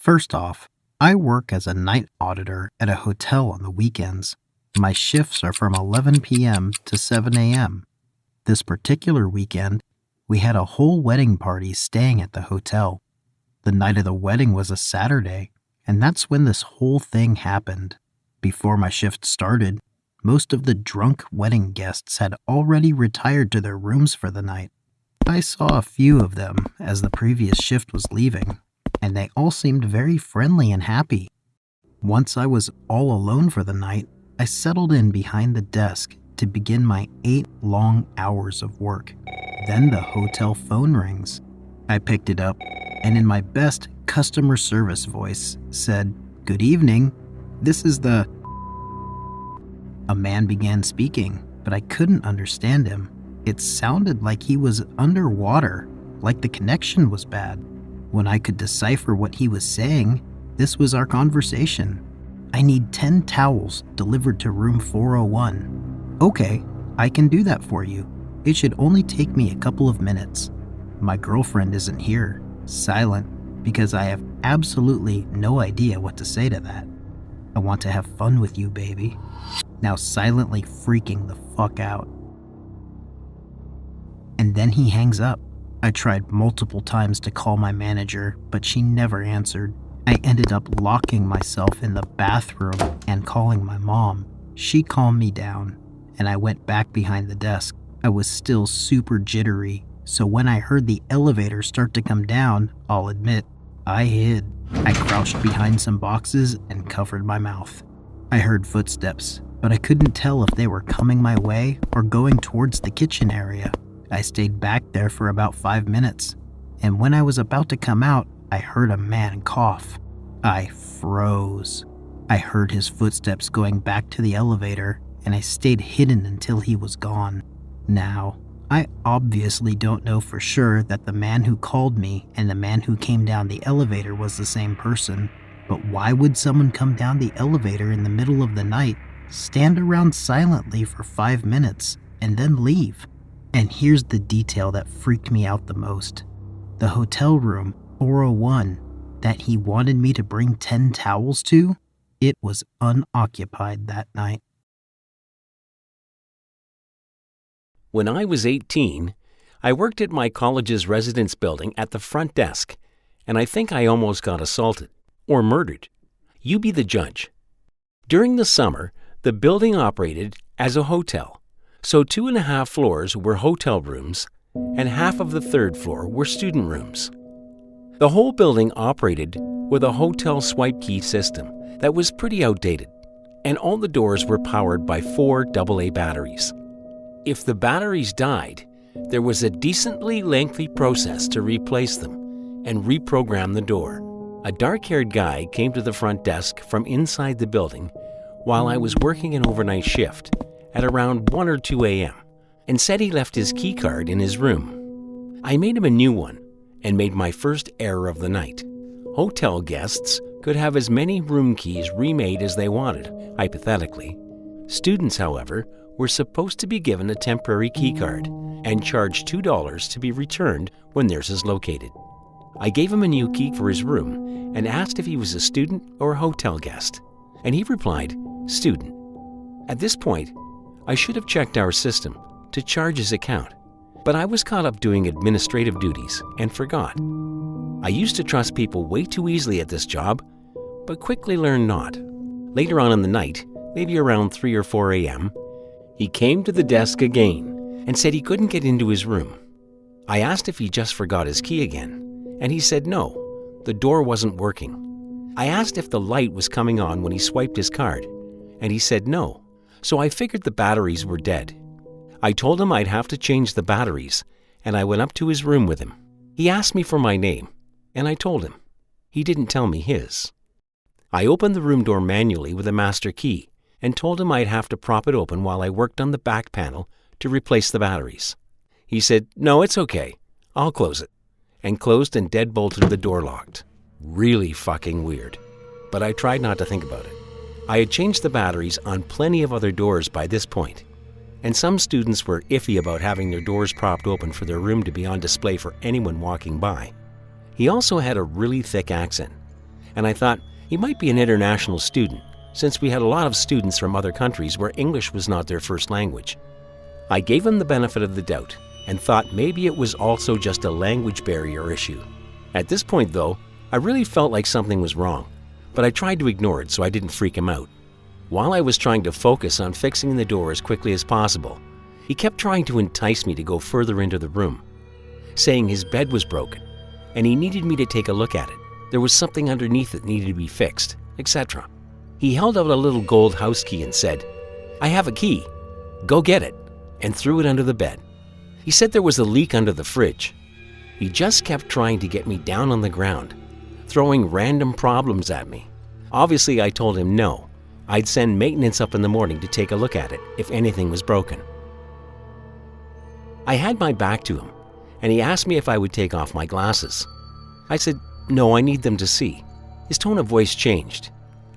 First off, I work as a night auditor at a hotel on the weekends. My shifts are from 11 p.m. to 7 a.m. This particular weekend, we had a whole wedding party staying at the hotel. The night of the wedding was a Saturday, and that's when this whole thing happened. Before my shift started, most of the drunk wedding guests had already retired to their rooms for the night. I saw a few of them as the previous shift was leaving, and they all seemed very friendly and happy. Once I was all alone for the night, I settled in behind the desk to begin my 8 long hours of work. Then the hotel phone rings. I picked it up, and in my best customer service voice said, "Good evening, this is the..." A man began speaking, but I couldn't understand him. It sounded like he was underwater, like the connection was bad. When I could decipher what he was saying, this was our conversation. "I need 10 towels delivered to room 401. "Okay, I can do that for you. It should only take me a couple of minutes." My girlfriend isn't here, silent, because I have absolutely no idea what to say to that. "I want to have fun with you, baby." Now silently freaking the fuck out. And then he hangs up. I tried multiple times to call my manager, but she never answered. I ended up locking myself in the bathroom and calling my mom. She calmed me down, and I went back behind the desk. I was still super jittery, so when I heard the elevator start to come down, I'll admit, I hid. I crouched behind some boxes and covered my mouth. I heard footsteps, but I couldn't tell if they were coming my way or going towards the kitchen area. I stayed back there for about 5 minutes, and when I was about to come out, I heard a man cough. I froze. I heard his footsteps going back to the elevator, and I stayed hidden until he was gone. Now, I obviously don't know for sure that the man who called me and the man who came down the elevator was the same person, but why would someone come down the elevator in the middle of the night, stand around silently for 5 minutes, and then leave? And here's the detail that freaked me out the most. The hotel room, 401, that he wanted me to bring 10 towels to, it was unoccupied that night. When I was 18, I worked at my college's residence building at the front desk, and I think I almost got assaulted or murdered. You be the judge. During the summer, the building operated as a hotel, so 2.5 floors were hotel rooms, and half of the 3rd floor were student rooms. The whole building operated with a hotel swipe key system that was pretty outdated, and all the doors were powered by 4 AA batteries. If the batteries died, there was a decently lengthy process to replace them and reprogram the door. A dark-haired guy came to the front desk from inside the building while I was working an overnight shift at around 1 or 2 a.m. and said he left his key card in his room. I made him a new one and made my first error of the night. Hotel guests could have as many room keys remade as they wanted, hypothetically. Students, however, were supposed to be given a temporary key card and charged $2 to be returned when theirs is located. I gave him a new key for his room and asked if he was a student or a hotel guest, and he replied, "Student." At this point, I should have checked our system to charge his account, but I was caught up doing administrative duties and forgot. I used to trust people way too easily at this job, but quickly learned not. Later on in the night, maybe around 3 or 4 a.m., he came to the desk again and said he couldn't get into his room. I asked if he just forgot his key again, and he said no, the door wasn't working. I asked if the light was coming on when he swiped his card, and he said no, so I figured the batteries were dead. I told him I'd have to change the batteries, and I went up to his room with him. He asked me for my name, and I told him. He didn't tell me his. I opened the room door manually with a master key and told him I'd have to prop it open while I worked on the back panel to replace the batteries. He said, "No, it's okay. I'll close it," and closed and deadbolted the door locked. Really fucking weird. But I tried not to think about it. I had changed the batteries on plenty of other doors by this point, and some students were iffy about having their doors propped open for their room to be on display for anyone walking by. He also had a really thick accent, and I thought he might be an international student, since we had a lot of students from other countries where English was not their first language. I gave him the benefit of the doubt and thought maybe it was also just a language barrier issue. At this point, though, I really felt like something was wrong, but I tried to ignore it so I didn't freak him out. While I was trying to focus on fixing the door as quickly as possible, he kept trying to entice me to go further into the room, saying his bed was broken and he needed me to take a look at it. There was something underneath that needed to be fixed, etc. He held out a little gold house key and said, "I have a key. Go get it," and threw it under the bed. He said there was a leak under the fridge. He just kept trying to get me down on the ground, throwing random problems at me. Obviously, I told him no. I'd send maintenance up in the morning to take a look at it if anything was broken. I had my back to him, and he asked me if I would take off my glasses. I said, "No, I need them to see." His tone of voice changed,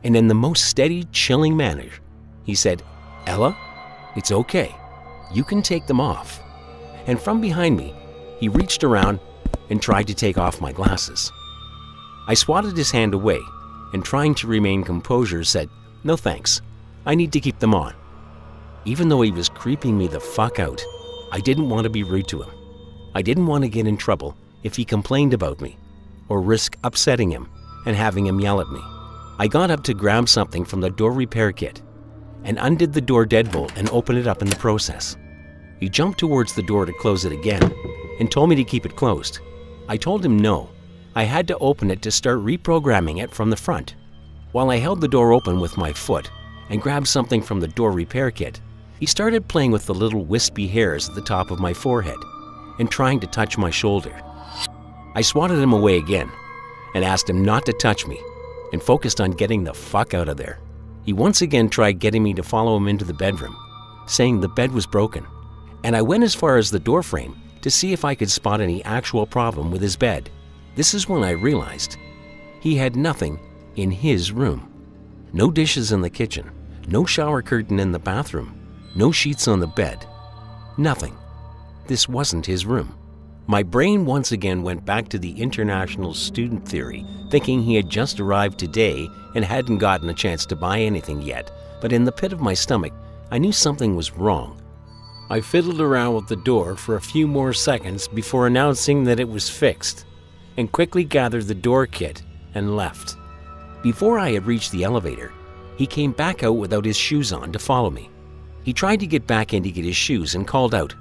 and in the most steady, chilling manner, he said, "Ella, it's okay. You can take them off." And from behind me, he reached around and tried to take off my glasses. I swatted his hand away and, trying to remain composure, said, "No thanks, I need to keep them on." Even though he was creeping me the fuck out, I didn't want to be rude to him. I didn't want to get in trouble if he complained about me, or risk upsetting him and having him yell at me. I got up to grab something from the door repair kit and undid the door deadbolt and opened it up in the process. He jumped towards the door to close it again and told me to keep it closed. I told him no. I had to open it to start reprogramming it from the front. While I held the door open with my foot and grabbed something from the door repair kit, he started playing with the little wispy hairs at the top of my forehead and trying to touch my shoulder. I swatted him away again and asked him not to touch me and focused on getting the fuck out of there. He once again tried getting me to follow him into the bedroom, saying the bed was broken, and I went as far as the door frame to see if I could spot any actual problem with his bed. This is when I realized he had nothing in his room. No dishes in the kitchen, no shower curtain in the bathroom, no sheets on the bed. Nothing. This wasn't his room. My brain once again went back to the international student theory, thinking he had just arrived today and hadn't gotten a chance to buy anything yet, but in the pit of my stomach, I knew something was wrong. I fiddled around with the door for a few more seconds before announcing that it was fixed, and quickly gathered the door kit and left. Before I had reached the elevator, he came back out without his shoes on to follow me. He tried to get back in to get his shoes and called out,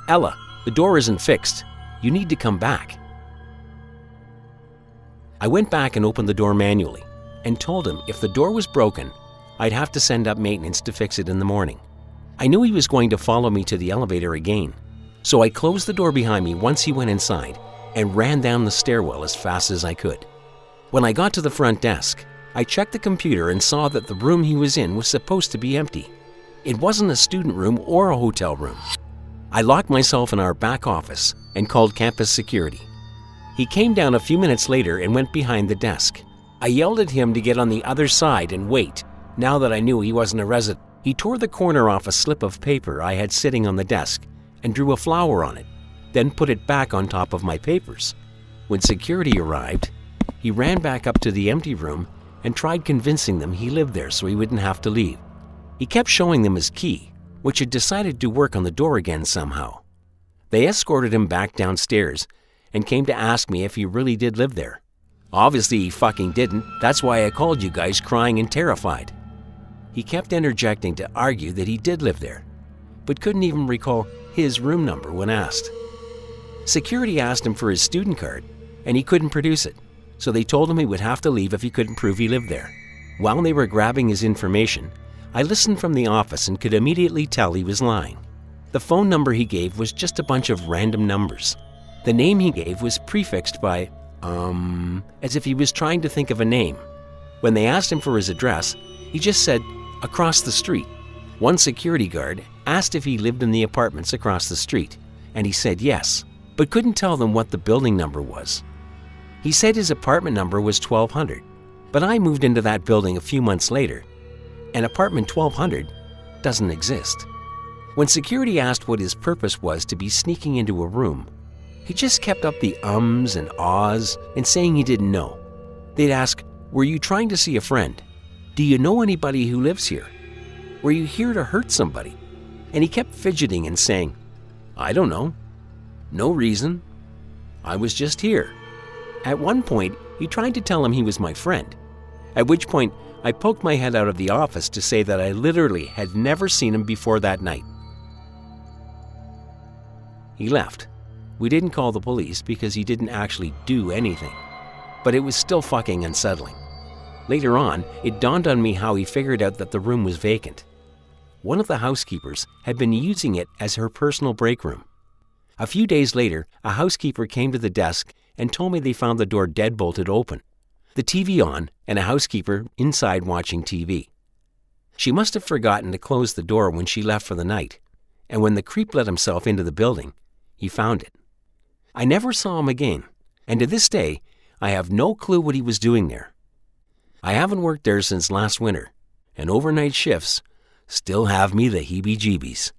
"Ella, the door isn't fixed. You need to come back." I went back and opened the door manually and told him if the door was broken, I'd have to send up maintenance to fix it in the morning. I knew he was going to follow me to the elevator again, so I closed the door behind me once he went inside and ran down the stairwell as fast as I could. When I got to the front desk, I checked the computer and saw that the room he was in was supposed to be empty. It wasn't a student room or a hotel room. I locked myself in our back office and called campus security. He came down a few minutes later and went behind the desk. I yelled at him to get on the other side and wait. Now that I knew he wasn't a resident, he tore the corner off a slip of paper I had sitting on the desk and drew a flower on it, then put it back on top of my papers. When security arrived, he ran back up to the empty room and tried convincing them he lived there so he wouldn't have to leave. He kept showing them his key, which had decided to work on the door again somehow. They escorted him back downstairs and came to ask me if he really did live there. Obviously he fucking didn't. That's why I called you guys crying and terrified. He kept interjecting to argue that he did live there, but couldn't even recall his room number when asked. Security asked him for his student card, and he couldn't produce it, so they told him he would have to leave if he couldn't prove he lived there. While they were grabbing his information, I listened from the office and could immediately tell he was lying. The phone number he gave was just a bunch of random numbers. The name he gave was prefixed by, as if he was trying to think of a name. When they asked him for his address, he just said, "Across the street." One security guard asked if he lived in the apartments across the street, and he said yes, but couldn't tell them what the building number was. He said his apartment number was 1200, but I moved into that building a few months later, and apartment 1200 doesn't exist. When security asked what his purpose was to be sneaking into a room, he just kept up the ums and ahs and saying he didn't know. They'd ask, Were you trying to see a friend? Do you know anybody who lives here? Were you here to hurt somebody? And he kept fidgeting and saying, I don't know. No reason. I was just here. At one point, he tried to tell him he was my friend, at which point I poked my head out of the office to say that I literally had never seen him before that night. He left. We didn't call the police because he didn't actually do anything, but it was still fucking unsettling. Later on, it dawned on me how he figured out that the room was vacant. One of the housekeepers had been using it as her personal break room. A few days later, a housekeeper came to the desk and told me they found the door deadbolted open, the TV on, and a housekeeper inside watching TV. She must have forgotten to close the door when she left for the night, and when the creep let himself into the building, he found it. I never saw him again, and to this day, I have no clue what he was doing there. I haven't worked there since last winter, and overnight shifts still have me the heebie-jeebies.